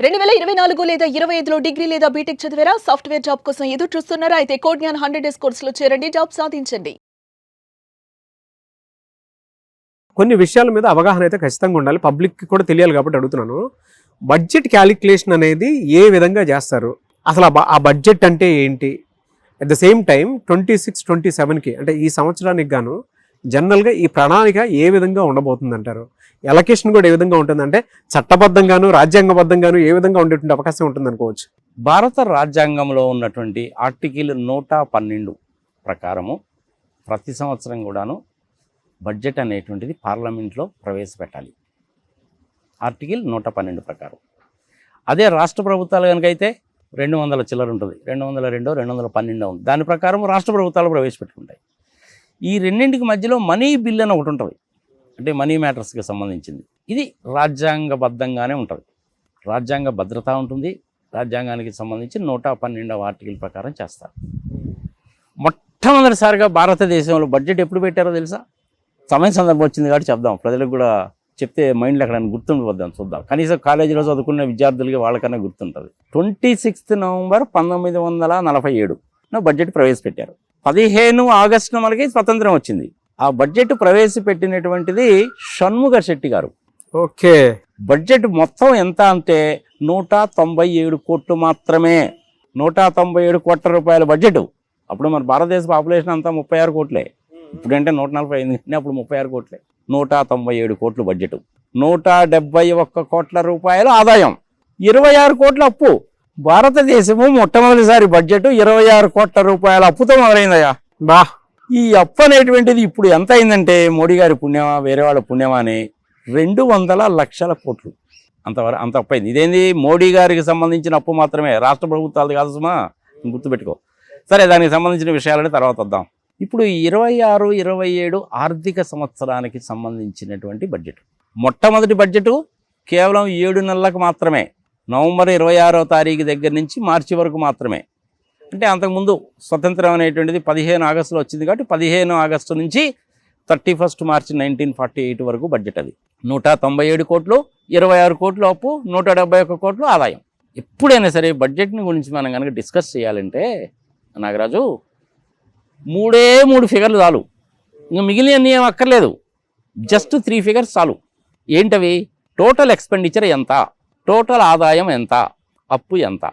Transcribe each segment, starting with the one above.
2024 లేదా 25లో డిగ్రీ లేదా బీటెక్ చదివారా? సాఫ్ట్వేర్ జాబ్ కోసం ఎదురు చూస్తున్నారా? అయితే కోడ్ జ్ఞాన్ 100 డేస్ కోర్సులో చేరండి, జాబ్ సాధించండి. కొన్ని విషయాల మీద అవగాహన అయితే ఖచ్చితంగా ఉండాలి. పబ్లిక్కి కూడా తెలియాలి కాబట్టి అడుగుతున్నాను. బడ్జెట్ క్యాలిక్యులేషన్ అనేది ఏ విధంగా చేస్తారు? అసలు ఆ బడ్జెట్ అంటే ఏంటి? అట్ ద సేమ్ టైం 26-27కి అంటే ఈ సంవత్సరానికి గాను జనరల్గా ఈ ప్రణాళిక ఏ విధంగా ఉండబోతుంది అంటారు? ఎలకేషన్ కూడా ఏ విధంగా ఉంటుందంటే చట్టబద్ధంగాను రాజ్యాంగబద్ధంగాను ఏ విధంగా ఉండేటువంటి అవకాశం ఉంటుంది అనుకోవచ్చు? భారత రాజ్యాంగంలో ఉన్నటువంటి ఆర్టికల్ 112 ప్రకారము ప్రతి సంవత్సరం కూడాను బడ్జెట్ అనేటువంటిది పార్లమెంట్లో ప్రవేశపెట్టాలి. ఆర్టికల్ 112 ప్రకారం. అదే రాష్ట్ర ప్రభుత్వాలు కనుకైతే 200 చిల్లర ఉంటుంది, 202, 212 ఉంది. దాని ప్రకారం రాష్ట్ర ప్రభుత్వాలు ప్రవేశపెట్టుకుంటాయి. ఈ రెండింటికి మధ్యలో మనీ బిల్ అని ఒకటి ఉంటుంది, అంటే మనీ మ్యాటర్స్కి సంబంధించింది. ఇది రాజ్యాంగబద్ధంగానే ఉంటుంది, రాజ్యాంగ భద్రత ఉంటుంది. రాజ్యాంగానికి సంబంధించి 112వ ఆర్టికల్ ప్రకారం చేస్తారు. మొట్టమొదటిసారిగా భారతదేశంలో బడ్జెట్ ఎప్పుడు పెట్టారో తెలుసా? సమయం సందర్భం వచ్చింది కాబట్టి చెప్దాం, ప్రజలకు కూడా చెప్తే మైండ్లో ఎక్కడ గుర్తుండిపోద్దాం, చూద్దాం. కనీసం కాలేజీలో చదువుకున్న విద్యార్థులకి వాళ్ళకన్నా గుర్తుంటుంది. 26 నవంబర్ 1947 బడ్జెట్ ప్రవేశపెట్టారు. 15 ఆగస్టు మనకి స్వతంత్రం వచ్చింది. ఆ బడ్జెట్ ప్రవేశపెట్టినటువంటిది షణ్ముగ శెట్టి గారు. ఓకే. బడ్జెట్ మొత్తం ఎంత అంటే 197 కోట్లు మాత్రమే. 197 కోట్ల రూపాయల బడ్జెట్. అప్పుడు మన భారతదేశ పాపులేషన్ అంతా 36 కోట్లే. ఇప్పుడంటే 145, కానీ అప్పుడు 36 కోట్లే. 197 కోట్లు బడ్జెట్, 171 కోట్ల రూపాయల ఆదాయం, 26 కోట్ల అప్పు. భారతదేశము మొట్టమొదటిసారి బడ్జెట్ 26 కోట్ల రూపాయల అప్పుతో మొదలైందయ్యా. బా, ఈ అప్పు అనేటువంటిది ఇప్పుడు ఎంత అయిందంటే మోడీ గారి పుణ్యమా వేరే వాళ్ళ పుణ్యమా అని 200 లక్షల కోట్లు అంతవరకు అంత అప్పు అయింది. ఇదేంది మోడీ గారికి సంబంధించిన అప్పు మాత్రమే, రాష్ట్ర ప్రభుత్వాలు కాదు సుమా, గుర్తుపెట్టుకో. సరే, దానికి సంబంధించిన విషయాలని తర్వాత వద్దాం. ఇప్పుడు 26-27 ఆర్థిక సంవత్సరానికి సంబంధించినటువంటి బడ్జెట్, మొట్టమొదటి బడ్జెట్ కేవలం 7 నెలలకు మాత్రమే. నవంబర్ 26వ తారీఖు దగ్గర నుంచి మార్చి వరకు మాత్రమే. అంటే అంతకుముందు స్వతంత్రం అనేటువంటిది 15 ఆగస్టులో వచ్చింది కాబట్టి 15 ఆగస్టు నుంచి 31 మార్చి 1948 వరకు బడ్జెట్. అది 197 కోట్లు, 26 కోట్లు అప్పు, 171 కోట్లు ఆదాయం. ఎప్పుడైనా సరే బడ్జెట్ని గురించి మనం కనుక డిస్కస్ చేయాలంటే నాగరాజు 3 ఫిగర్లు చాలు, ఇంకా మిగిలిన ఏం అక్కర్లేదు. జస్ట్ 3 ఫిగర్స్ చాలు. ఏంటవి? టోటల్ ఎక్స్పెండిచర్ ఎంత, టోటల్ ఆదాయం ఎంత, అప్పు ఎంత,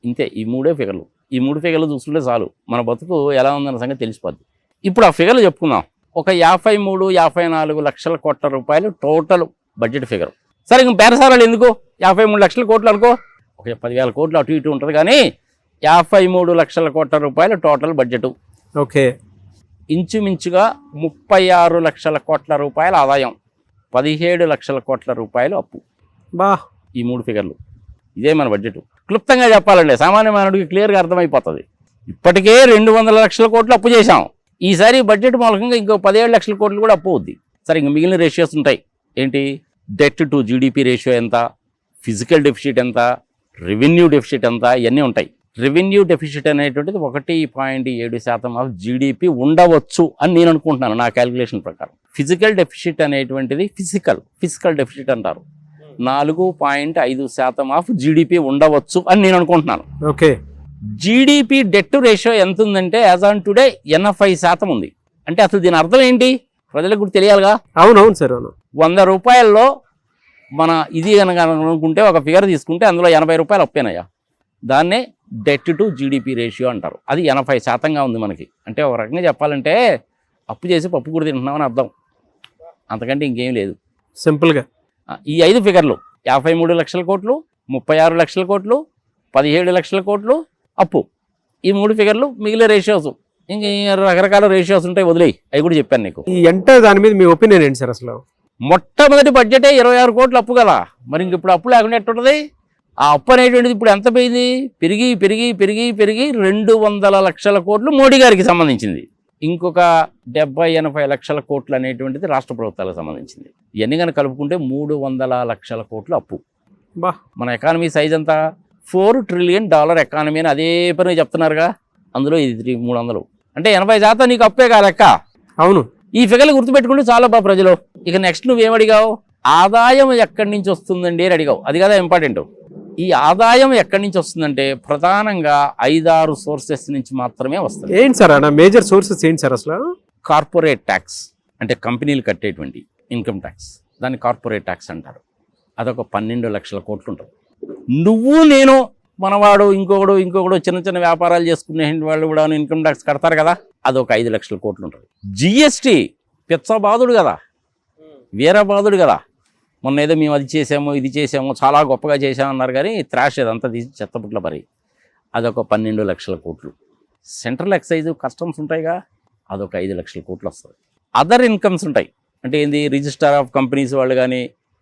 ఇంతే. ఈ 3 ఫిగర్లు. ఈ 3 ఫిగర్లు చూసుకుంటే చాలు, మన బతుకు ఎలా ఉందన్న సంగతి తెలిసిపోద్ది. ఇప్పుడు ఆ ఫిగర్లు చెప్పుకుందాం. ఒక 53-54 లక్షల కోట్ల రూపాయలు టోటల్ బడ్జెట్ ఫిగర్. సరే, ఇంక బేరసారాలు ఎందుకు? 53 లక్షల కోట్లు అనుకో, ఒక 10,000 కోట్లు అటు ఇటు ఉంటుంది, కానీ 53 లక్షల కోట్ల రూపాయలు టోటల్ బడ్జెట్. ఓకే. ఇంచుమించుగా 36 లక్షల కోట్ల రూపాయల ఆదాయం, 17 లక్షల కోట్ల రూపాయలు అప్పు. బా, ఈ 3 ఫిగర్లు. ఇదే మన బడ్జెట్. క్లుప్తంగా చెప్పాలండి, సామాన్య మానవుడికి క్లియర్గా అర్థమైపోతుంది. ఇప్పటికే 200 లక్షల కోట్లు అప్పు చేశాం. ఈసారి బడ్జెట్ మూలకంగా ఇంకో 17 లక్షల కోట్లు కూడా అప్పు అవుద్ది. సరే, ఇంక మిగిలిన రేషియోస్ ఉంటాయి. ఏంటి? డెట్ టు జీడిపి రేషియో ఎంత, ఫిజికల్ డెఫిసిట్ ఎంత, రెవెన్యూ డెఫిసిట్ ఎంత, ఇవన్నీ ఉంటాయి. రెవెన్యూ డెఫిసిట్ అనేటువంటిది 1.7% ఆఫ్ జీడిపి ఉండవచ్చు అని నేను అనుకుంటున్నాను, నా క్యాలిక్యులేషన్ ప్రకారం. ఫిజికల్ డెఫిసిట్ అనేటువంటిది ఫిజికల్ డెఫిసిట్ అంటారు. 4.5% ఆఫ్ జీడిపి ఉండవచ్చు అని నేను అనుకుంటున్నాను. ఓకే. జీడిపి డెట్ రేషియో ఎంత ఉందంటే యాజ్ ఆన్ టుడే 80% ఉంది. అంటే అసలు దీని అర్థం ఏంటి ప్రజలకు కూడా తెలియాలిగా. అవునవును సార్, అవును. 100 రూపాయల్లో మన ఇది కనుక అనుకుంటే ఒక ఫిగర్ తీసుకుంటే అందులో 80 రూపాయలు అప్పేనయ్యా. దాన్నే డెట్ టు జీడిపి రేషియో అంటారు. అది 80%గా ఉంది మనకి. అంటే ఒక రకంగా చెప్పాలంటే అప్పు చేసి పప్పు కూడా తింటున్నామని అర్థం, అంతకంటే ఇంకేం లేదు. సింపుల్గా ఈ 5 ఫిగర్లు 53 లక్షల కోట్లు, 36 లక్షల కోట్లు, 17 లక్షల కోట్లు అప్పు. ఈ 3 ఫిగర్లు. మిగిలిన రేషియోస్ ఇంక రకరకాల రేషియోస్ ఉంటాయి, వదిలేయి, అవి కూడా చెప్పాను నీకు. ఈ ఎంటర్ దాని మీద మీ ఒపీనియన్ ఏంటి సార్? అసలు మొట్టమొదటి బడ్జెటే 26 కోట్లు అప్పు కదా, మరి ఇంక ఇప్పుడు అప్పు లేకుండా ఎట్టుంటుంది? ఆ అప్పు అనేటువంటిది ఇప్పుడు ఎంత పోయింది? పెరిగి పెరిగి పెరిగి పెరిగి 200 లక్షల కోట్లు మోడీ గారికి సంబంధించింది. ఇంకొక 70-80 లక్షల కోట్లు అనేటువంటిది రాష్ట్ర ప్రభుత్వాలకు సంబంధించింది. ఇవన్నీ కనుక కలుపుకుంటే 300 లక్షల కోట్లు అప్పు. బా, మన ఎకానమీ సైజ్ అంతా $4 ట్రిలియన్ ఎకానమీ అని అదే పని చెప్తున్నారుగా. అందులో ఇది 300 అంటే 80% నీకు అప్పే కా లెక్క. అవును. ఈ ఫిగర్లు గుర్తుపెట్టుకుంటే చాలా బా ప్రజలు. ఇక నెక్స్ట్ నువ్వేమడిగావు? ఆదాయం ఎక్కడి నుంచి వస్తుందండి అని అడిగావు. అది కదా ఇంపార్టెంట్. ఈ ఆదాయం ఎక్కడి నుంచి వస్తుందంటే ప్రధానంగా 5-6 సోర్సెస్ నుంచి మాత్రమే వస్తుంది. ఏంటి సార్ అన్న మేజర్ సోర్సెస్ ఏంటి సార్ అసలు? కార్పొరేట్ ట్యాక్స్ అంటే కంపెనీలు కట్టేటువంటి ఇన్కమ్ ట్యాక్స్, దాన్ని కార్పొరేట్ ట్యాక్స్ అంటారు. అదొక 12 లక్షల కోట్లు ఉంటుంది. నువ్వు నేను మనవాడు ఇంకొకడు చిన్న చిన్న వ్యాపారాలు చేసుకునే వాళ్ళు కూడా ఇన్కమ్ ట్యాక్స్ కడతారు కదా, అదొక 5 లక్షల కోట్లు ఉంటుంది. జిఎస్టీ పిచ్చబాదుడు కదా, వీరబాదుడు కదా. మొన్న ఏదో మేము అది చేసాము ఇది చేసాము చాలా గొప్పగా చేసామన్నారు కానీ త్రాష్ అదంతా తీసి చెత్తపుట్ల పరి, అదొక 12 లక్షల కోట్లు. సెంట్రల్ ఎక్సైజ్ కస్టమ్స్ ఉంటాయిగా, అదొక 5 లక్షల కోట్లు వస్తుంది. అదర్ ఇన్కమ్స్ ఉంటాయి అంటే ఏంది, రిజిస్టర్ ఆఫ్ కంపెనీస్ వాళ్ళు కానీ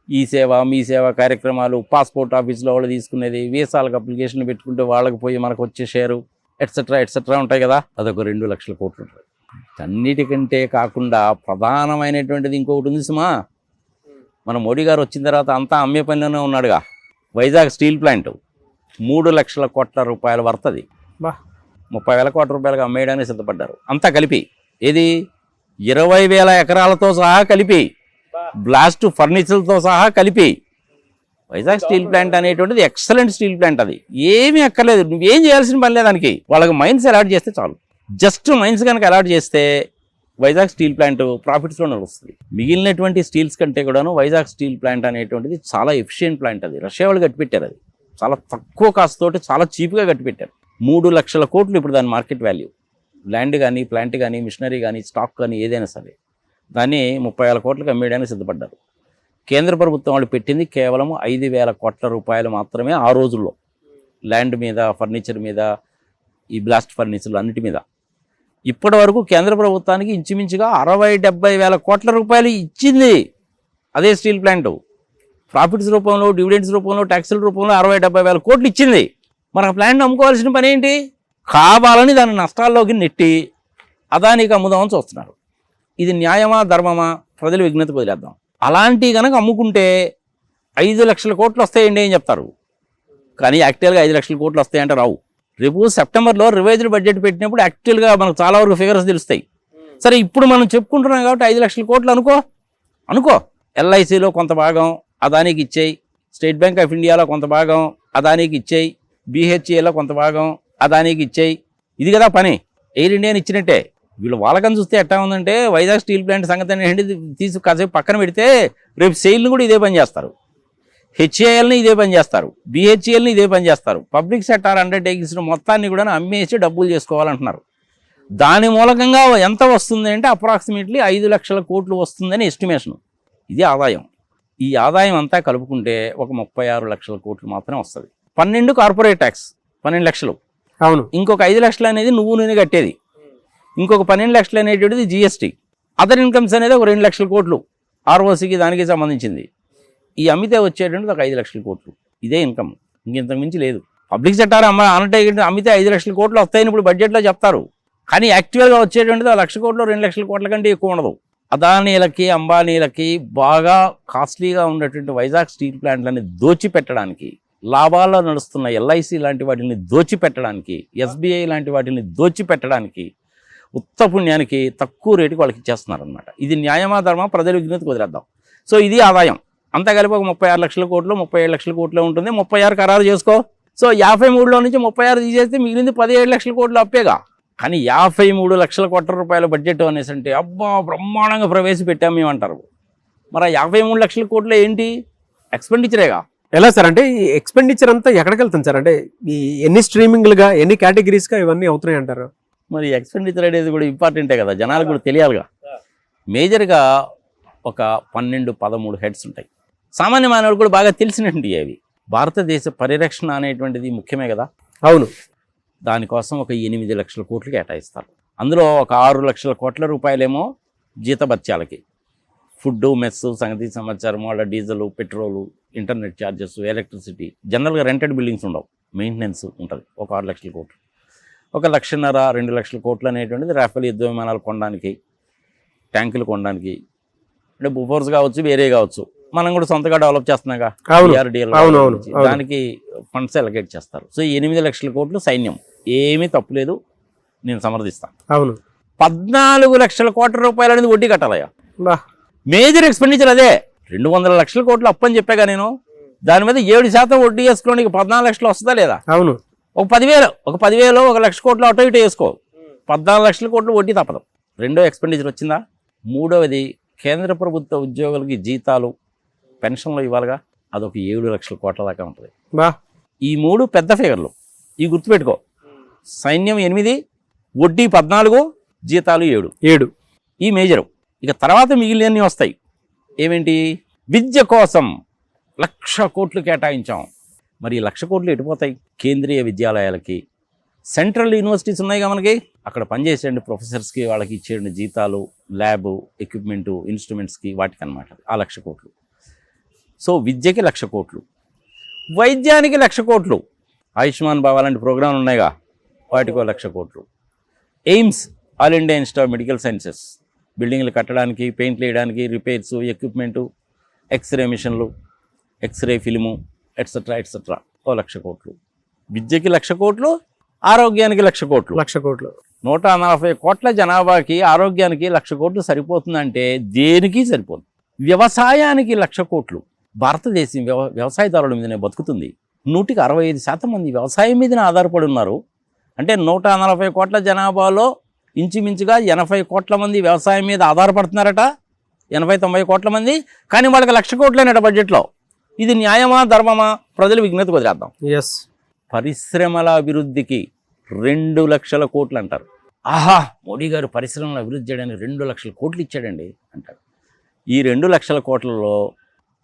ఈ సేవ మీ సేవ కార్యక్రమాలు, పాస్పోర్ట్ ఆఫీస్లో వాళ్ళు తీసుకునేది, వీసాలకు అప్లికేషన్లు పెట్టుకుంటే వాళ్ళకి పోయి మనకు వచ్చే షేరు ఎట్సెట్రా ఉంటాయి కదా, అదొక 2 లక్షల కోట్లు ఉంటుంది. అన్నిటికంటే కాకుండా ప్రధానమైనటువంటిది ఇంకొకటి ఉంది సుమా, మన మోడీ గారు వచ్చిన తర్వాత అంతా అమ్మే పనిలోనే ఉన్నాడుగా. వైజాగ్ స్టీల్ ప్లాంట్ 3 లక్షల కోట్ల రూపాయల వర్తది, 30,000 కోట్ల రూపాయలుగా అమ్మేయడానికి సిద్ధపడ్డారు. అంతా కలిపి ఏది 20,000 ఎకరాలతో సహా కలిపి, బ్లాస్ట్ ఫర్నిచర్లతో సహా కలిపి. వైజాగ్ స్టీల్ ప్లాంట్ అనేటువంటిది ఎక్సలెంట్ స్టీల్ ప్లాంట్. అది ఏమీ అక్కర్లేదు, నువ్వేం చేయాల్సిన పని లేదు దానికి. వాళ్ళకి మైన్స్ అలాట్ చేస్తే చాలు. జస్ట్ మైన్స్ కనుక అలాట్ చేస్తే వైజాగ్ స్టీల్ ప్లాంట్ ప్రాఫిట్స్లో నడుస్తుంది. మిగిలినటువంటి స్టీల్స్ కంటే కూడాను వైజాగ్ స్టీల్ ప్లాంట్ అనేటువంటిది చాలా ఎఫిషియెంట్ ప్లాంట్. అది రష్యా వాళ్ళు కట్టిపెట్టారు. అది చాలా తక్కువ కాస్ట్ తోటి చాలా చీప్గా కట్టిపెట్టారు. 3 లక్షల కోట్లు ఇప్పుడు దాని మార్కెట్ వాల్యూ. ల్యాండ్ కానీ ప్లాంట్ కానీ మిషనరీ కానీ స్టాక్ కానీ ఏదైనా సరే దాన్ని 30,000 కోట్లకు అమ్మేయడానికి సిద్ధపడ్డారు. కేంద్ర ప్రభుత్వం వాళ్ళు పెట్టింది కేవలం 5,000 కోట్ల రూపాయలు మాత్రమే ఆ రోజుల్లో, ల్యాండ్ మీద, ఫర్నిచర్ మీద, ఈ బ్లాస్ట్ ఫర్నిచర్లు అన్నిటి మీద. ఇప్పటి వరకు కేంద్ర ప్రభుత్వానికి ఇంచుమించుగా 60-70 వేల కోట్ల రూపాయలు ఇచ్చింది అదే స్టీల్ ప్లాంట్. ప్రాఫిట్స్ రూపంలో, డివిడెండ్స్ రూపంలో, ట్యాక్సుల రూపంలో 60-70 వేల కోట్లు ఇచ్చింది. మన ప్లాంట్ అమ్ముకోవాల్సిన పని ఏంటి? కావాలని దాని నష్టాల్లోకి నెట్టి అదానికి అమ్ముదామని చూస్తున్నారు. ఇది న్యాయమా ధర్మమా? ప్రజలు విజ్ఞత వదిలేద్దాం. అలాంటి కనుక అమ్ముకుంటే 5 లక్షల కోట్లు వస్తాయండి అని చెప్తారు, కానీ యాక్చువల్గా 5 లక్షల కోట్లు వస్తాయంటే రావు. రేపు సెప్టెంబర్లో రివైజ్డ్ బడ్జెట్ పెట్టినప్పుడు యాక్చువల్గా మనకు చాలా వరకు ఫిగర్స్ తెలుస్తాయి. సరే ఇప్పుడు మనం చెప్పుకుంటున్నాం కాబట్టి 5 లక్షల కోట్లు అనుకో. ఎల్ఐసిలో కొంత భాగం అదానికి ఇచ్చేయి, స్టేట్ బ్యాంక్ ఆఫ్ ఇండియాలో కొంత భాగం అదానికి ఇచ్చేయి, BHEలో కొంత భాగం అదానికి ఇచ్చేయి. ఇది కదా పని. ఎయిర్ ఇండియాని ఇచ్చినట్టే. వీళ్ళు వాళ్ళకని చూస్తే ఎట్టా ఉందంటే వైజాగ్ స్టీల్ ప్లాంట్ సంగతి ఏంటి తీసి కాసేపు పక్కన పెడితే రేపు సెయిల్ని కూడా ఇదే పని చేస్తారు, HALని ఇదే పని చేస్తారు, BHELని ఇదే పని చేస్తారు. పబ్లిక్ సెక్టార్ అండర్టేకింగ్స్ మొత్తాన్ని కూడా అమ్మేసి డబ్బులు చేసుకోవాలంటున్నారు. దాని మూలకంగా ఎంత వస్తుంది అంటే అప్రాక్సిమేట్లీ 5 లక్షల కోట్లు వస్తుందని ఎస్టిమేషన్. ఇది ఆదాయం. ఈ ఆదాయం అంతా కలుపుకుంటే ఒక 36 లక్షల కోట్లు మాత్రమే వస్తుంది. 12 కార్పొరేట్ ట్యాక్స్ 12 లక్షలు. అవును. ఇంకొక 5 లక్షలు అనేది నువ్వు నేను కట్టేది. ఇంకొక 12 లక్షలు అనేటువంటిది GST. అదర్ ఇన్కమ్స్ అనేది ఒక 2 లక్షల కోట్లు ROCకి దానికి సంబంధించింది. ఈ అమ్మితే వచ్చేటువంటిది ఒక 5 లక్షల కోట్లు. ఇదే ఇన్కమ్, ఇంకెంతకు మించి లేదు. పబ్లిక్ సెక్టార్ అమ్మితే 5 లక్షల కోట్లు వస్తాయని ఇప్పుడు బడ్జెట్లో చెప్తారు, కానీ యాక్చువల్గా వచ్చేటువంటిది 1 లక్ష కోట్లు 2 లక్షల కోట్ల కంటే ఎక్కువ ఉండదు. అదానీలకి అంబానీలకి బాగా కాస్ట్లీగా ఉన్నటువంటి వైజాగ్ స్టీల్ ప్లాంట్లని దోచిపెట్టడానికి, లాభాల్లో నడుస్తున్న LIC లాంటి వాటిని దోచిపెట్టడానికి, SBI లాంటి వాటిని దోచిపెట్టడానికి, ఉత్త పుణ్యానికి తక్కువ రేటుకి వాళ్ళకి ఇచ్చేస్తున్నారు అనమాట. ఇది న్యాయమా ధర్మా? ప్రజల విజ్ఞతకు వదిలేద్దాం. సో ఇది ఆదాయం. అంతా కలిపి ఒక 36 లక్షల కోట్లు 37 లక్షల కోట్లు ఉంటుంది. 36 ఖరారు చేసుకో. సో 53లో నుంచి 36 తీసేస్తే మిగిలింది 17 లక్షల కోట్లు అప్పేగా. కానీ 53 లక్షల కోట్ల రూపాయల బడ్జెట్ అనేసి అంటే అబ్బా బ్రహ్మాండంగా ప్రవేశపెట్టాం మేము అంటారు. మరి 53 లక్షల కోట్లు ఏంటి? ఎక్స్పెండిచరేగా. ఎలా సార్ అంటే ఈ ఎక్స్పెండిచర్ అంతా ఎక్కడికి వెళ్తుంది సార్? అంటే ఈ ఎన్ని స్ట్రీమింగ్లుగా, ఎన్ని కేటగిరీస్గా ఇవన్నీ అవుతున్నాయి అంటారు? మరి ఎక్స్పెండిచర్ అనేది కూడా ఇంపార్టెంటే కదా, జనాలకు కూడా తెలియాలిగా. మేజర్గా ఒక 12-13 హెడ్స్ ఉంటాయి. సామాన్య మానవుడు కూడా బాగా తెలిసినటువంటి అవి. భారతదేశ పరిరక్షణ అనేటువంటిది ముఖ్యమే కదా. అవును. దానికోసం ఒక 8 లక్షల కోట్లు కేటాయిస్తారు. అందులో ఒక 6 లక్షల కోట్ల రూపాయలేమో జీతభత్యాలకి, ఫుడ్, మెస్, సంగతి సమాచారం, వాళ్ళ diesel, petrol, internet charges, electricity, జనరల్గా రెంటెడ్ బిల్డింగ్స్ ఉండవు, మెయింటెనెన్స్ ఉంటుంది. ఒక 6 లక్షల కోట్లు. 1.5-2 లక్షల కోట్లు అనేటువంటిది రాఫెల్ యుద్ధ విమానాలు కొనడానికి, ట్యాంకులు కొనడానికి, అంటే బుఫోర్స్ కావచ్చు, వేరే కావచ్చు, మనం కూడా సొంతగా డెవలప్ చేస్తున్నాగా, దానికి ఫండ్స్ అలొకేట్ చేస్తారు. సో 8 లక్షల కోట్లు సైన్యం. ఏమీ తప్పులేదు, నేను సమర్థిస్తాను. అవును. 14 లక్షల కోట్ల రూపాయలు అనేది వడ్డీ కట్టాలయ్యా. మేజర్ ఎక్స్పెండిచర్ అదే. 200 లక్షల కోట్లు అప్పని చెప్పాగా నేను. దాని మీద 7% వడ్డీ వేసుకోండి, 14 లక్షలు వస్తుందా లేదా? అవును. ఒక 10,000 1 లక్ష కోట్లు అటో ఇటో వేసుకో, 14 లక్షల కోట్లు వడ్డీ తప్పదు. రెండో ఎక్స్పెండిచర్ వచ్చిందా? మూడవది కేంద్ర ప్రభుత్వ ఉద్యోగులకి జీతాలు పెన్షన్లు ఇవ్వాలిగా, అదొక 7 లక్షల కోట్ల దాకా ఉంటుంది. బా, ఈ 3 పెద్ద ఫిగర్లు, ఈ గుర్తుపెట్టుకో. సైన్యం 8, వడ్డీ 14, జీతాలు 7. ఈ మేజరు. ఇక తర్వాత మిగిలినన్ని వస్తాయి. ఏమేంటి? విద్య కోసం 1,00,000 కోట్లు కేటాయించాం. మరి 1,00,000 కోట్లు ఎటుపోతాయి? కేంద్రీయ విద్యాలయాలకి, సెంట్రల్ యూనివర్సిటీస్ ఉన్నాయిగా మనకి, అక్కడ పనిచేసేయండి ప్రొఫెసర్స్కి, వాళ్ళకి ఇచ్చేయండి జీతాలు, ల్యాబ్ ఎక్విప్మెంటు, ఇన్స్ట్రుమెంట్స్కి, వాటికి అనమాట ఆ 1,00,000 కోట్లు. సో విద్యకి 1,00,000 కోట్లు, వైద్యానికి 1,00,000 కోట్లు, ఆయుష్మాన్ భావ లాంటి ప్రోగ్రాంలు ఉన్నాయిగా, వాటికో 1,00,000 కోట్లు. AIIMS, all India institute of medical sciences, బిల్డింగ్లు కట్టడానికి, పెయింట్లు వేయడానికి, రిపేర్స్, ఎక్విప్మెంటు, ఎక్స్రే మిషన్లు, ఎక్స్రే ఫిలిము, ఎట్సెట్రా ఎట్సెట్రా, ఓ 1,00,000 కోట్లు. విద్యకి 1,00,000 కోట్లు, ఆరోగ్యానికి 1,00,000 కోట్లు. 1,00,000 కోట్లు. 140 కోట్ల జనాభాకి ఆరోగ్యానికి 1,00,000 కోట్లు సరిపోతుందంటే దేనికి సరిపోదు. వ్యవసాయానికి 1,00,000 కోట్లు. భారతదేశం వ్యవసాయదారుల మీదనే బతుకుతుంది. 65% మంది వ్యవసాయం మీదనే ఆధారపడి ఉన్నారు. అంటే 140 కోట్ల జనాభాలో ఇంచుమించుగా 80 కోట్ల మంది వ్యవసాయం మీద ఆధారపడుతున్నారట, 80-90 కోట్ల మంది. కానీ వాళ్ళకి 1,00,000 కోట్లేనట బడ్జెట్లో. ఇది న్యాయమా ధర్మమా? ప్రజలు విజ్ఞతకు వదిలేద్దాం. ఎస్. పరిశ్రమల అభివృద్ధికి 2,00,000 కోట్లు అంటారు. ఆహా, మోడీ గారు పరిశ్రమల అభివృద్ధి చేయడానికి 2,00,000 కోట్లు ఇచ్చాడండి అంటారు. ఈ 2,00,000 కోట్లలో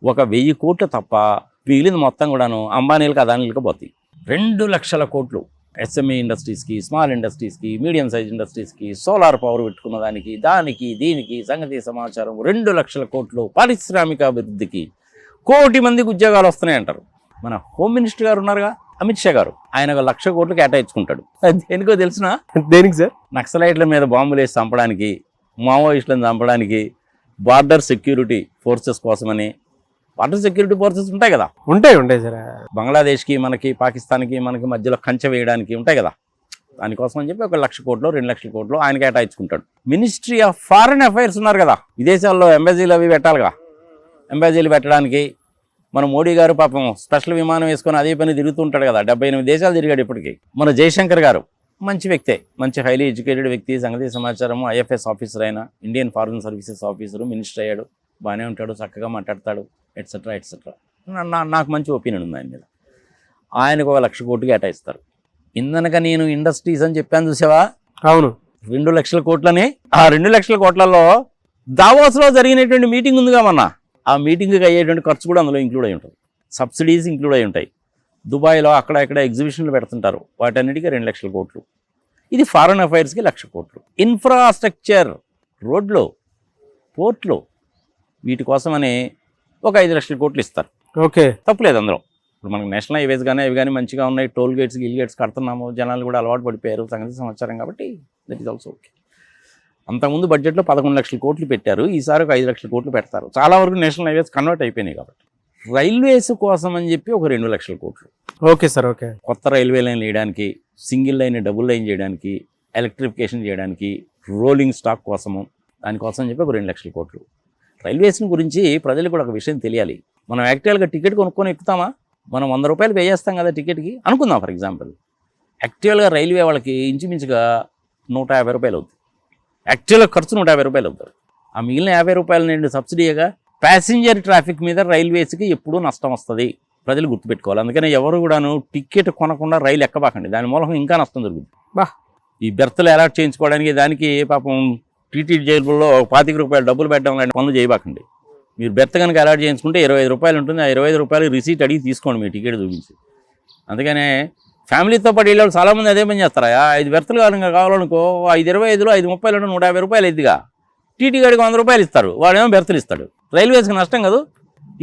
ఒక 1,000 కోట్లు తప్ప మిగిలింది మొత్తం కూడాను అంబానీలకు, అదానీలకు పోతాయి. 2,00,000 కోట్లు ఎస్ఎంఈ ఇండస్ట్రీస్కి, స్మాల్ ఇండస్ట్రీస్కి, మీడియం సైజ్ ఇండస్ట్రీస్కి, సోలార్ పవర్ పెట్టుకున్న దానికి, దానికి దీనికి సంగతి సమాచారం 2,00,000 కోట్లు పారిశ్రామిక అభివృద్ధికి. 1 కోటి మందికి ఉద్యోగాలు వస్తున్నాయి అంటారు. మన హోమ్ మినిస్టర్ గారు ఉన్నారుగా, అమిత్ షా గారు, ఆయన 1,00,000 కోట్లు కేటాయించుకుంటాడు. దేనికో తెలిసిన? దేనికి సార్? నక్సలైట్ల మీద బాంబులు వేసి చంపడానికి, మావోయిస్టులను చంపడానికి, బార్డర్ సెక్యూరిటీ ఫోర్సెస్ కోసమని. బార్డర్ సెక్యూరిటీ ఫోర్సెస్ ఉంటాయి కదా, ఉంటాయి సార్. బంగ్లాదేశ్కి మనకి, పాకిస్తాన్కి మనకి మధ్యలో కంచె వేయడానికి ఉంటాయి కదా, దానికోసం అని చెప్పి 1,00,000 కోట్లు 2,00,000 కోట్లు ఆయన కేటాయించుకుంటాడు. మినిస్ట్రీ ఆఫ్ ఫారెన్ అఫైర్స్ ఉన్నారు కదా, విదేశాల్లో ఎంబసీలు అవి పెట్టాలిగా. ఎంబసీలు పెట్టడానికి మన మోడీ గారు పాపం స్పెషల్ విమానం వేసుకొని అదే పని తిరుగుతుంటాడు కదా, 78 దేశాలు తిరిగాడు ఇప్పటికీ. మన జయశంకర్ గారు మంచి వ్యక్తే, మంచి హైలీ ఎడ్యుకేటెడ్ వ్యక్తి, సంగతి సమాచారము, ఐఎఫ్ఎస్ ఆఫీసర్ అయినా, Indian foreign services officer, minister అయ్యాడు, బాగానే ఉంటాడు, చక్కగా మాట్లాడతాడు, ఎట్సెట్రా ఎట్సెట్రా. నాకు మంచి ఒపీనియన్ ఉంది ఆయన మీద. ఆయనకు 1,00,000 కోట్లు కేటాయిస్తారు. ఇందనక నేను ఇండస్ట్రీస్ అని చెప్పాను చూసావా? అవును. 2,00,000 కోట్లని. ఆ 2,00,000 కోట్లలో దావోస్లో జరిగినటువంటి మీటింగ్ ఉందిగా మొన్న, ఆ మీటింగ్కి అయ్యేటువంటి ఖర్చు కూడా అందులో ఇంక్లూడ్ అయి ఉంటుంది, సబ్సిడీస్ ఇంక్లూడ్ అయి ఉంటాయి. దుబాయ్లో అక్కడ ఇక్కడ ఎగ్జిబిషన్లు పెడుతుంటారు, వాటన్నిటికీ 2,00,000 కోట్లు. ఇది ఫారెన్ అఫైర్స్కి 1,00,000 కోట్లు. ఇన్ఫ్రాస్ట్రక్చర్, రోడ్లు, పోర్ట్లు, వీటి కోసమని ఒక 5,00,000 కోట్లు ఇస్తారు. ఓకే, తప్పులేదు అందులో. ఇప్పుడు మనకు నేషనల్ హైవేస్ కానీ అవి కానీ మంచిగా ఉన్నాయి, టోల్ గేట్స్ గిల్ గేట్స్ కడుతున్నాము, జనాలు కూడా అలవాటు పడిపోయారు, సంగతి సమాచారం, కాబట్టి దట్ ఈస్ ఆల్సో ఓకే. అంతకుముందు బడ్జెట్లో 11,00,000 కోట్లు పెట్టారు, ఈసారి ఒక 5,00,000 కోట్లు పెడతారు. చాలా వరకు నేషనల్ హైవేస్ కన్వర్ట్ అయిపోయినాయి కాబట్టి. రైల్వేస్ కోసం అని చెప్పి ఒక 2,00,000 కోట్లు. Okay sir. ఓకే. కొత్త రైల్వే లైన్ వేయడానికి, సింగిల్ లైన్ డబుల్ లైన్ చేయడానికి, ఎలక్ట్రిఫికేషన్ చేయడానికి, రోలింగ్ స్టాక్ కోసము, దానికోసం చెప్పి ఒక 2,00,000 కోట్లు. రైల్వేస్ని గురించి ప్రజలకు కూడా ఒక విషయం తెలియాలి. మనం యాక్చువల్గా టికెట్ కొనుక్కొని ఎక్కుతామా? మనం 100 రూపాయలు పే చేస్తాం కదా టికెట్కి అనుకుందాం ఫర్ ఎగ్జాంపుల్. యాక్చువల్గా రైల్వే వాళ్ళకి ఇంచుమించుగా 150 రూపాయలు అవుతుంది. యాక్చువల్గా ఖర్చు 150 రూపాయలు అవుతారు. ఆ మిగిలిన 50 రూపాయల నుండి సబ్సిడీగా ప్యాసింజర్ ట్రాఫిక్ మీద రైల్వేస్కి ఎప్పుడూ నష్టం వస్తుంది, ప్రజలు గుర్తుపెట్టుకోవాలి. అందుకని ఎవరు కూడాను టికెట్ కొనకుండా రైలు ఎక్కబాకండి, దాని మూలంగా ఇంకా నష్టం జరుగుతుంది. ఈ బెర్త్లు అలాట్ చేయించుకోవడానికి దానికి పాపం టీటీడీ జైలులో 25 రూపాయలు డబ్బులు పెట్టడం లాంటి పనులు చేయబాకండి. మీరు బెర్త్ కనుక అలాట్ చేయించుకుంటే 25 రూపాయలు ఉంటుంది, ఆ 25 రూపాయలు రిసీట్ అడిగి తీసుకోండి మీ టికెట్ చూపించి. అందుకనే ఫ్యామిలీతో పాటు వెళ్ళేవాళ్ళు చాలామంది అదే పని చేస్తారా, 5 బెర్త్లు కావాలనుకో, 5/25లో 5/30 150 రూపాయలు ఎద్దిగా, టీటీ గాడికి 100 రూపాయలు ఇస్తారు, వాడేమో బెర్త్లు ఇస్తాడు. రైల్వేస్కి నష్టం కాదు,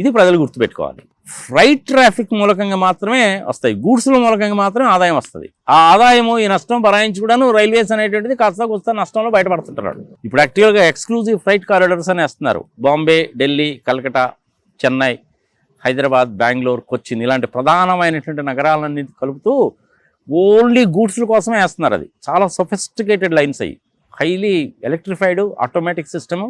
ఇది ప్రజలు గుర్తుపెట్టుకోవాలి. ఫ్రైట్ ట్రాఫిక్ మూలకంగా మాత్రమే వస్తాయి, గూడ్స్ల మూలకంగా మాత్రమే ఆదాయం వస్తుంది. ఆ ఆదాయము ఈ నష్టం భరాయించుకోవడాను రైల్వేస్ అనేటువంటిది కాస్త కూస్తా నష్టంలో బయటపడుతుంటారు. ఇప్పుడు యాక్చువల్గా ఎక్స్క్లూజివ్ ఫ్రైట్ కారిడార్స్ అని వేస్తున్నారు. బాంబే, ఢిల్లీ, కలకటా, చెన్నై, హైదరాబాద్, బెంగళూరు, కొచ్చిన్ ఇలాంటి ప్రధానమైనటువంటి నగరాలన్నీ కలుపుతూ ఓన్లీ గూడ్స్ల కోసమే వేస్తున్నారు. అది చాలా సొఫిస్టికేటెడ్ లైన్స్ అయ్యి, హైలీ ఎలక్ట్రిఫైడ్ ఆటోమేటిక్ సిస్టము,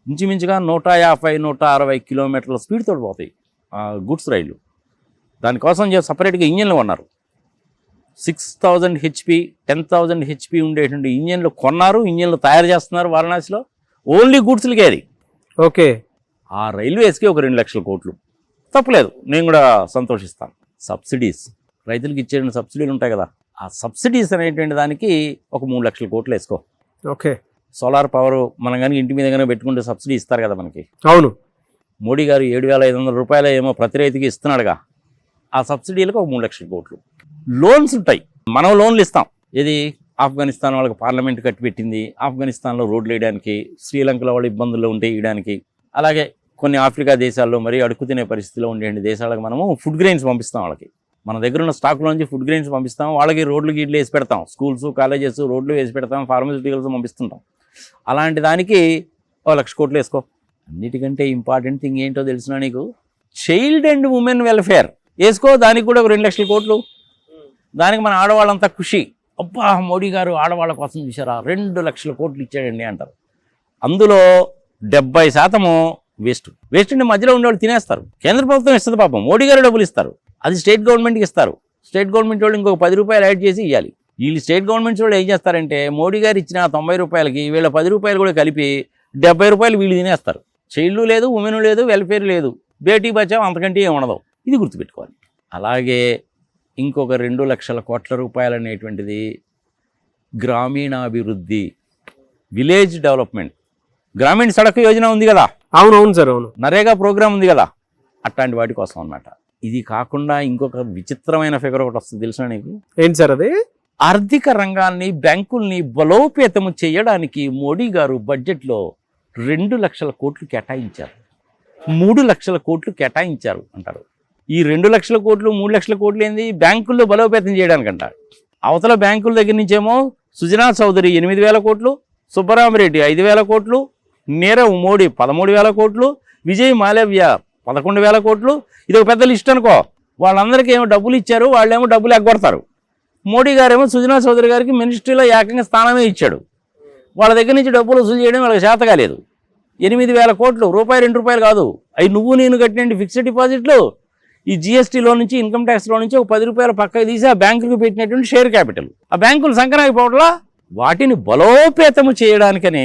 ఇంచుమించుగా 150-160 కిలోమీటర్ల స్పీడ్తో పోతాయి. గూడ్స్ రైళ్లు. దానికోసం సపరేట్గా ఇంజన్లు కొన్నారు. 6000 HP 10,000 HP ఉండేటువంటి ఇంజన్లు కొన్నారు, ఇంజన్లు తయారు చేస్తున్నారు వారణాసిలో. ఓన్లీ గూడ్స్లు క్యారీ. ఓకే. ఆ రైల్వేస్కి ఒక 2 లక్షల కోట్లు. తప్పులేదు, నేను కూడా సంతోషిస్తాను. సబ్సిడీస్, రైతులకు ఇచ్చే సబ్సిడీలు ఉంటాయి కదా, ఆ సబ్సిడీస్ అనేటువంటి దానికి ఒక 3 లక్షల కోట్లు వేసుకో. ఓకే. సోలార్ పవర్ మనం కానీ ఇంటి మీద కానీ పెట్టుకుంటే సబ్సిడీ ఇస్తారు కదా మనకి. అవును. మోడీ గారు 7,500 రూపాయలు ఏమో ప్రతి రైతుకి ఇస్తున్నాడుగా. ఆ సబ్సిడీలకు ఒక 3 లక్షల కోట్లు. లోన్స్ ఉంటాయి, మనం లోన్లు ఇస్తాం. ఇది ఆఫ్ఘనిస్తాన్ వాళ్ళకి పార్లమెంట్ కట్టిపెట్టింది, ఆఫ్ఘనిస్తాన్లో రోడ్లు వేయడానికి, శ్రీలంకలో వాళ్ళు ఇబ్బందుల్లో ఉంటే వేయడానికి, అలాగే కొన్ని ఆఫ్రికా దేశాల్లో మరి అడుగు తినే పరిస్థితిలో ఉండే దేశాలకు మనము ఫుడ్ గ్రెయిన్స్ పంపిస్తాం. వాళ్ళకి మన దగ్గర ఉన్న స్టాక్లోంచి ఫుడ్ గ్రెయిన్స్ పంపిస్తాం, వాళ్ళకి రోడ్లు గీడ్లు వేసి పెడతాం, స్కూల్స్ కాలేజెస్ రోడ్లు వేసి పెడతాం, ఫార్మస్యూటికల్స్ పంపిస్తుంటాం. అలాంటి దానికి 1 లక్ష కోట్లు వేసుకో. అన్నిటికంటే ఇంపార్టెంట్ థింగ్ ఏంటో తెలిసినా నీకు, చైల్డ్ అండ్ ఉమెన్ వెల్ఫేర్ వేసుకో. దానికి కూడా ఒక 2 లక్షల కోట్లు. దానికి మన ఆడవాళ్ళంతా ఖుషి, అబ్బా మోడీ గారు ఆడవాళ్ళ కోసం చూసారా 2 లక్షల కోట్లు ఇచ్చాడండి అంటారు. అందులో 70% వేస్ట్. వేస్ట్ అంటే మధ్యలో ఉండేవాళ్ళు తినేస్తారు. కేంద్ర ప్రభుత్వం ఇస్తుంది పాపం, మోడీ గారు డబ్బులు ఇస్తారు, అది స్టేట్ గవర్నమెంట్కి ఇస్తారు. స్టేట్ గవర్నమెంట్ వాళ్ళు ఇంకొక 10 రూపాయలు యాడ్ చేసి ఇవ్వాలి. వీళ్ళు స్టేట్ గవర్నమెంట్స్ వాళ్ళు ఏం చేస్తారంటే మోడీ గారు ఇచ్చిన 90 రూపాయలకి వీళ్ళ 10 రూపాయలు కూడా కలిపి 70 రూపాయలు వీళ్ళు తినేస్తారు. చైల్డ్ లేదు, ఉమెన్ లేదు, వెల్ఫేర్ లేదు, బేటీ బచావ్ అంతకంటే ఏమి ఉండదు. ఇది గుర్తుపెట్టుకోవాలి. అలాగే ఇంకొక 2 లక్షల కోట్ల రూపాయలు అనేటువంటిది గ్రామీణాభివృద్ధి, విలేజ్ డెవలప్మెంట్. గ్రామీణ సడక్ యోజన ఉంది కదా. అవునవును సార్, అవును. నరేగా ప్రోగ్రామ్ ఉంది కదా, అట్లాంటి వాటి కోసం అన్నమాట. ఇది కాకుండా ఇంకొక విచిత్రమైన ఫిగర్ ఒకటి వస్తుంది తెలుసా నీకు? ఏంటి సార్ అది? ఆర్థిక రంగాన్ని, బ్యాంకుల్ని బలోపేతము చేయడానికి మోడీ గారు బడ్జెట్లో 2 లక్షల కోట్లు కేటాయించారు, 3 లక్షల కోట్లు కేటాయించారు అంటారు. ఈ 2 లక్షల కోట్లు 3 లక్షల కోట్లు ఏంది? బ్యాంకుల్లో బలోపేతం చేయడానికంట. అవతల బ్యాంకుల దగ్గర నుంచేమో సుజనా చౌదరి 8,000 కోట్లు, సుబ్బరామరెడ్డి 5,000 కోట్లు, నీరవ్ మోడీ 13,000 కోట్లు, విజయ్ మాలవ్య 11,000 కోట్లు. ఇది ఒక పెద్ద లిస్ట్ అనుకో. వాళ్ళందరికీ ఏమో డబ్బులు ఇచ్చారు, వాళ్ళేమో డబ్బులు ఎగ్గొడతారు. మోడీ గారేమో సుజనా చౌదరి గారికి మినిస్ట్రీలో ఏకంగా స్థానమే ఇచ్చాడు. వాళ్ళ దగ్గర నుంచి డబ్బులు వసూలు చేయడం వాళ్ళకి చేత కాలేదు. 8,000 కోట్లు, రూపాయి 2 రూపాయలు కాదు, అవి నువ్వు నేను కట్టినండి ఫిక్స్డ్ డిపాజిట్లు. ఈ జీఎస్టీలో నుంచి, ఇన్కమ్ ట్యాక్స్లో నుంచి ఒక 10 రూపాయలు పక్కకు తీసి ఆ బ్యాంకులకు పెట్టినటువంటి షేర్ క్యాపిటల్, ఆ బ్యాంకులు సంకరాగిపోవట్లా. వాటిని బలోపేతము చేయడానికని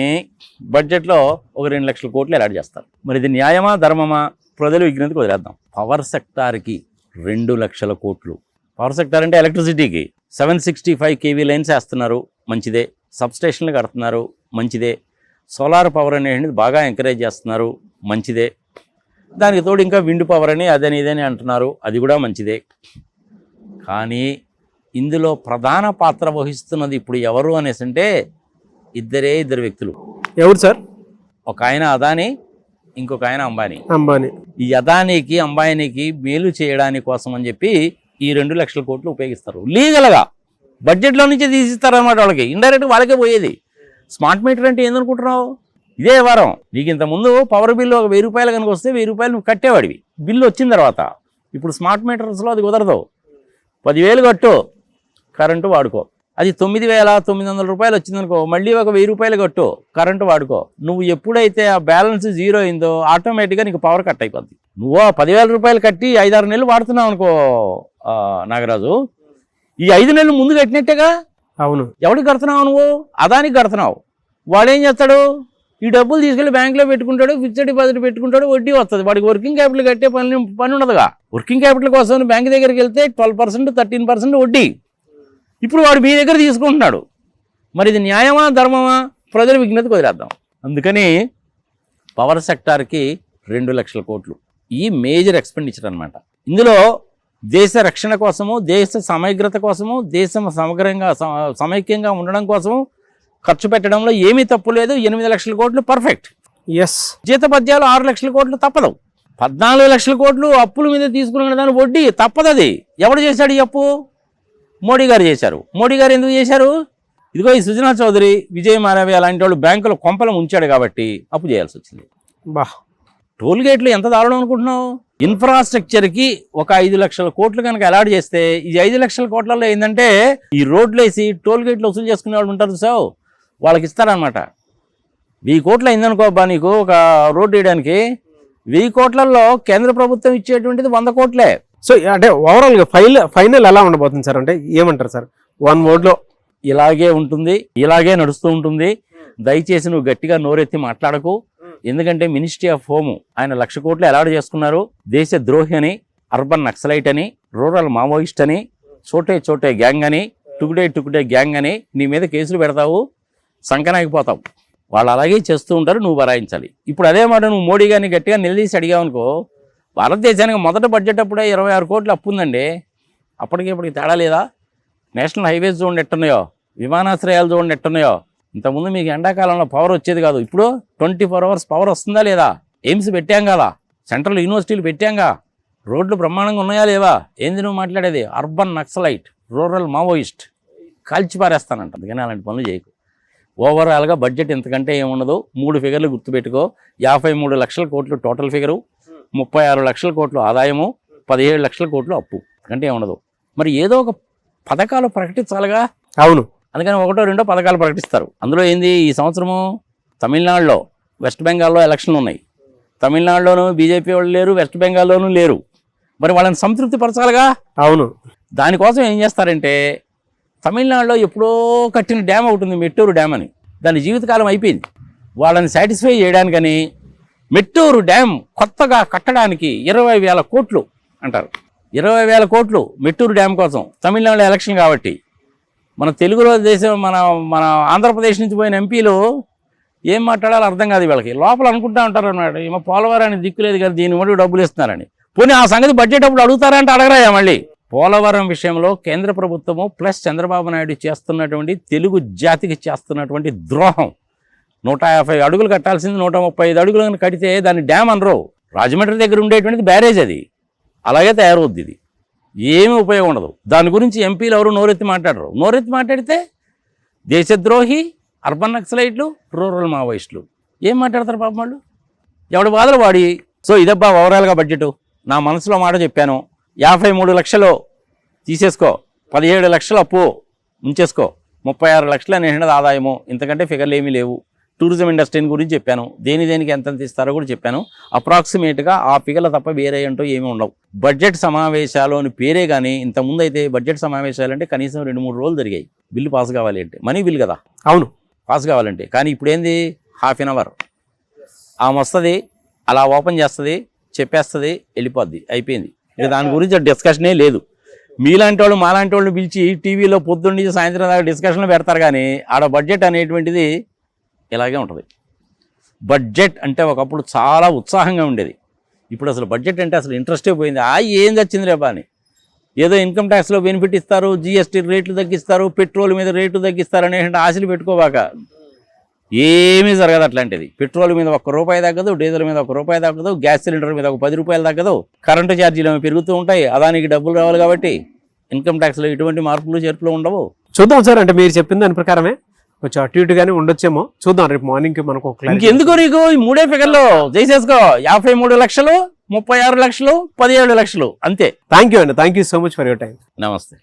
బడ్జెట్లో ఒక 2 లక్షల కోట్లు అలాట్ చేస్తారు. మరి ఇది న్యాయమా, ధర్మమా? ప్రజలు విజ్ఞతకు వదిలేద్దాం. పవర్ సెక్టార్కి 2 లక్షల కోట్లు. పవర్ సెక్టార్ అంటే ఎలక్ట్రిసిటీకి 765 kV లైన్స్ వేస్తున్నారు, మంచిదే. సబ్స్టేషన్లు కడుతున్నారు, మంచిదే. సోలార్ పవర్ అనేది బాగా ఎంకరేజ్ చేస్తున్నారు, మంచిదే. దానికి తోడు ఇంకా విండ్ పవర్ అని అదని ఇదని అంటున్నారు, అది కూడా మంచిదే. కానీ ఇందులో ప్రధాన పాత్ర వహిస్తున్నది ఇప్పుడు ఎవరు అనేసి అంటే ఇద్దరు వ్యక్తులు. ఎవరు సార్? ఒక ఆయన అదానీ, ఇంకొక ఆయన అంబానీ. ఈ అదానీకి అంబానీకి మేలు చేయడానికి కోసం అని చెప్పి ఈ 2 లక్షల కోట్లు ఉపయోగిస్తారు. లీగల్గా బడ్జెట్లో నుంచే తీసిస్తారనమాట. వాళ్ళకి ఇండైరెక్ట్ వాళ్ళకే పోయేది. స్మార్ట్ మీటర్ అంటే ఏందనుకుంటున్నావు? ఇదే వారం నీకు ఇంతకుముందు పవర్ బిల్లు ఒక 1000 రూపాయలు కనుక వస్తే 1000 రూపాయలు నువ్వు కట్టేవాడివి. బిల్లు వచ్చిన తర్వాత ఇప్పుడు స్మార్ట్ మీటర్స్లో అది కుదరదు. 10,000 కట్టు, కరెంటు వాడుకో. అది 9,900 రూపాయలు వచ్చిందనుకో, మళ్ళీ ఒక 1000 రూపాయలు కట్టు, కరెంటు వాడుకో. నువ్వు ఎప్పుడైతే ఆ బ్యాలెన్స్ 0 అయిందో ఆటోమేటిక్గా నీకు పవర్ కట్ అయిపోద్ది. నువ్వు 10,000 రూపాయలు కట్టి 5-6 నెలలు వాడుతున్నావు అనుకో నాగరాజు, ఈ 5 నెలలు ముందు కట్టినట్టేగా. అవును. ఎవరికి కడుతున్నావు? నువ్వు అదానికి కడుతున్నావు. వాడు ఏం చేస్తాడు? ఈ డబ్బులు తీసుకెళ్లి బ్యాంకులో పెట్టుకుంటాడు, ఫిక్స్డ్ డిపాజిట్ పెట్టుకుంటాడు, వడ్డీ వస్తుంది. వాడికి వర్కింగ్ క్యాపిటల్ కట్టే పని ఉండదుగా. వర్కింగ్ క్యాపిటల్ కోసం బ్యాంక్ దగ్గరికి వెళ్తే 12%, 13% వడ్డీ. ఇప్పుడు వాడు మీ దగ్గర తీసుకుంటున్నాడు. మరి ఇది న్యాయమా, ధర్మమా? ప్రజల విజ్ఞతకు వదిలేద్దాం. అందుకని పవర్ సెక్టార్కి 2 లక్షల కోట్లు ఈ మేజర్ ఎక్స్పెండిచర్ అనమాట. ఇందులో దేశ రక్షణ కోసము, దేశ సమగ్రత కోసము, దేశం సమగ్రంగా సమైక్యంగా ఉండడం కోసము ఖర్చు పెట్టడంలో ఏమీ తప్పు లేదు. 8 లక్షల కోట్లు పర్ఫెక్ట్. ఎస్. జీతపద్యాలు 6 లక్షల కోట్లు తప్పదు. 14 లక్షల కోట్లు అప్పుల మీద తీసుకున్న దాని వడ్డీ తప్పదు. అది ఎవడు చేశాడు ఈ అప్పు? మోడీ గారు చేశారు. మోడీ గారు ఎందుకు చేశారు? ఇదిగో ఈ సుజనా చౌదరి, విజయ్ మాలవ్య అలాంటి వాళ్ళు బ్యాంకులో కొంపలం ఉంచాడు కాబట్టి అప్పు చేయాల్సి వచ్చింది. బా, టోల్ గేట్లు ఎంత దారుణం అనుకుంటున్నావు? ఇన్ఫ్రాస్ట్రక్చర్కి ఒక 5 లక్షల కోట్లు కనుక అలాట్ చేస్తే ఈ 5 లక్షల కోట్లలో ఏంటంటే ఈ రోడ్లు వేసి టోల్ గేట్లు వసూలు చేసుకునే వాళ్ళు ఉంటారు సార్, వాళ్ళకి ఇస్తారనమాట. 1000 కోట్లు అయిందనుకో అబ్బా నీకు ఒక రోడ్డు వేయడానికి, 1000 కోట్లలో కేంద్ర ప్రభుత్వం ఇచ్చేటువంటిది 100 కోట్లే. సో అంటే ఓవరాల్గా ఫైనల్ ఎలా ఉండబోతుంది సార్? అంటే ఏమంటారు సార్ 1 wordలో? ఇలాగే ఉంటుంది, ఇలాగే నడుస్తూ ఉంటుంది. దయచేసి నువ్వు గట్టిగా నోరెత్తి మాట్లాడకు. ఎందుకంటే మినిస్ట్రీ ఆఫ్ హోమ్ ఆయన 1,00,000 కోట్లు అలాట్ చేసుకున్నారు. దేశ ద్రోహి అని, అర్బన్ నక్సలైట్ అని, రూరల్ మావోయిస్ట్ అని, చోటే గ్యాంగ్ అని, టుకుడే గ్యాంగ్ అని నీ మీద కేసులు పెడతావు, సంకనాగిపోతావు. వాళ్ళు అలాగే చేస్తూ ఉంటారు, నువ్వు బరాయించాలి. ఇప్పుడు అదే మాట నువ్వు మోడీ గారిని గట్టిగా నిలదీసి అడిగావు అనుకో, భారతదేశానికి మొదట బడ్జెట్ అప్పుడే 26 కోట్లు అప్పు ఉందండి. అప్పటికి తేడా లేదా? నేషనల్ హైవేస్ చూడండి ఎట్టున్నాయో, విమానాశ్రయాలు చూడండి ఎట్టున్నాయో. ఇంతకుముందు మీకు ఎండాకాలంలో పవర్ వచ్చేది కాదు, ఇప్పుడు 24 hours పవర్ వస్తుందా లేదా? ఎయిమ్స్ పెట్టాం కదా, సెంట్రల్ యూనివర్సిటీలు పెట్టాంగా, రోడ్లు బ్రహ్మాండంగా ఉన్నాయా లేవా? ఏంది నువ్వు మాట్లాడేది? అర్బన్ నక్సలైట్, రూరల్ మావోయిస్ట్ కాల్చి పారేస్తానంట. అందుకని అలాంటి పనులు చేయకు. ఓవరాల్గా బడ్జెట్ ఇంతకంటే ఏముండదు. 3 ఫిగర్లు గుర్తుపెట్టుకో. 53 లక్షల కోట్లు టోటల్ ఫిగరు, 36 లక్షల కోట్లు ఆదాయము, 17 లక్షల కోట్లు అప్పు. అంటే ఏముండదు. మరి ఏదో ఒక పథకాలు ప్రకటించాలిగా. అవును, అందుకని 1, 2 పథకాలు ప్రకటిస్తారు. అందులో ఏంది, ఈ సంవత్సరము తమిళనాడులో, వెస్ట్ బెంగాల్లో ఎలక్షన్లు ఉన్నాయి. తమిళనాడులోనూ బీజేపీ వాళ్ళు లేరు, వెస్ట్ బెంగాల్లోనూ లేరు. మరి వాళ్ళని సంతృప్తి పరచాలిగా. అవును. దానికోసం ఏం చేస్తారంటే, తమిళనాడులో ఎప్పుడో కట్టిన డ్యామ్ ఒకటి ఉంది, మెట్టూరు డ్యామ్ అని. దాని జీవితకాలం అయిపోయింది. వాళ్ళని సాటిస్ఫై చేయడానికని మెట్టూరు డ్యామ్ కొత్తగా కట్టడానికి 20,000 కోట్లు అంటారు. 20,000 కోట్లు మెట్టూరు డ్యామ్ కోసం. తమిళనాడులో ఎలక్షన్ కాబట్టి. మన తెలుగులో దేశం, మన ఆంధ్రప్రదేశ్ నుంచి పోయిన ఎంపీలు ఏం మాట్లాడాలో అర్థం కాదు వీళ్ళకి. లోపల అనుకుంటా ఉంటారు అన్నమాట, ఏమో పోలవరానికి దిక్కు లేదు కదా, దీని వల్ల డబ్బులు ఇస్తున్నారని. పోనీ ఆ సంగతి బడ్జెట్ అప్పుడు అడుగుతారంటే అడగరాయా మళ్ళీ? పోలవరం విషయంలో కేంద్ర ప్రభుత్వము ప్లస్ చంద్రబాబు నాయుడు చేస్తున్నటువంటి, తెలుగు జాతికి చేస్తున్నటువంటి ద్రోహం. 150 అడుగులు కట్టాల్సింది 135 అడుగులను కడితే దాన్ని డ్యామ్ అనరు. రాజమండ్రి దగ్గర ఉండేటువంటిది బ్యారేజ్, అది అలాగే తయారవుద్ది. ఇది ఏమీ ఉపయోగం ఉండదు. దాని గురించి ఎంపీలు ఎవరు నోరెత్తి మాట్లాడరు. నోరెత్తి మాట్లాడితే దేశద్రోహి, అర్బన్ నక్సలైట్లు, రూరల్ మావోయిస్టులు ఏం మాట్లాడతారు పాపం వాళ్ళు? ఎవడి బాధలు వాడి. సో ఇదబ్బా ఓవరాల్గా బడ్జెట్. నా మనసులో మాట చెప్పాను. 53 లక్షలు తీసేసుకో, 17 లక్షలు అప్పు ఉంచేసుకో, 36 లక్షలు అనేది ఆదాయము. ఇంతకంటే ఫిగర్లు ఏమీ లేవు. టూరిజం ఇండస్ట్రీని గురించి చెప్పాను, దేనికి ఎంత ఇస్తారో కూడా చెప్పాను. అప్రాక్సిమేట్గా ఆ ఫిగర్లు తప్ప వేరే అంటూ ఏమీ ఉండవు. బడ్జెట్ సమావేశాలు అని పేరే కానీ, ఇంతకుముందు అయితే బడ్జెట్ సమావేశాలు అంటే కనీసం 2-3 రోజులు జరిగాయి. బిల్లు పాస్ కావాలి అంటే, మనీ బిల్ కదా. అవును, పాస్ కావాలంటే. కానీ ఇప్పుడు ఏంది, ½ an hour ఆమె వస్తుంది, అలా ఓపెన్ చేస్తుంది, చెప్పేస్తుంది, వెళ్ళిపోద్ది, అయిపోయింది. ఇక దాని గురించి డిస్కషనే లేదు. మీలాంటి వాళ్ళు మాలాంటి వాళ్ళు పిలిచి టీవీలో పొద్దున్న నుంచి సాయంత్రం దాకా డిస్కషన్లు పెడతారు, కానీ ఆడ బడ్జెట్ అనేటువంటిది ఇలాగే ఉంటుంది. బడ్జెట్ అంటే ఒకప్పుడు చాలా ఉత్సాహంగా ఉండేది. ఇప్పుడు అసలు బడ్జెట్ అంటే అసలు ఇంట్రెస్టే పోయింది. ఏం వచ్చింది రేపా అని. ఏదో ఇన్కమ్ ట్యాక్స్లో బెనిఫిట్ ఇస్తారు, జీఎస్టీ రేట్లు తగ్గిస్తారు, పెట్రోల్ మీద రేట్లు తగ్గిస్తారు అనేటువంటి ఆశలు పెట్టుకోవాక ఏమీ జరగదు అట్లాంటిది. పెట్రోల్ మీద ₹1 తగ్గదు, డీజిల్ మీద ₹1 తగ్గదు, గ్యాస్ సిలిండర్ మీద ₹10 తగ్గదు, కరెంటు ఛార్జీలు ఏమో పెరుగుతూ ఉంటాయి. అదానికి డబ్బులు రావాలి కాబట్టి ఇన్కమ్ ట్యాక్స్లో ఎటువంటి మార్పులు చేర్పులు ఉండవు. చూద్దాం సార్. అంటే మీరు చెప్పిన దాని ప్రకారమే కొంచెం అటు ఇటుగానే ఉండొచ్చేమో, చూద్దాం. రేపు మార్నింగ్కి మనకు ఇంకెందుకు నీకు ఈ 3 ఫిగర్లు చేసేసుకో. 53 లక్షలు, 36 లక్షలు, 17 లక్షలు అంతే. థ్యాంక్ యూ అండి. Thank you so much for your time. నమస్తే.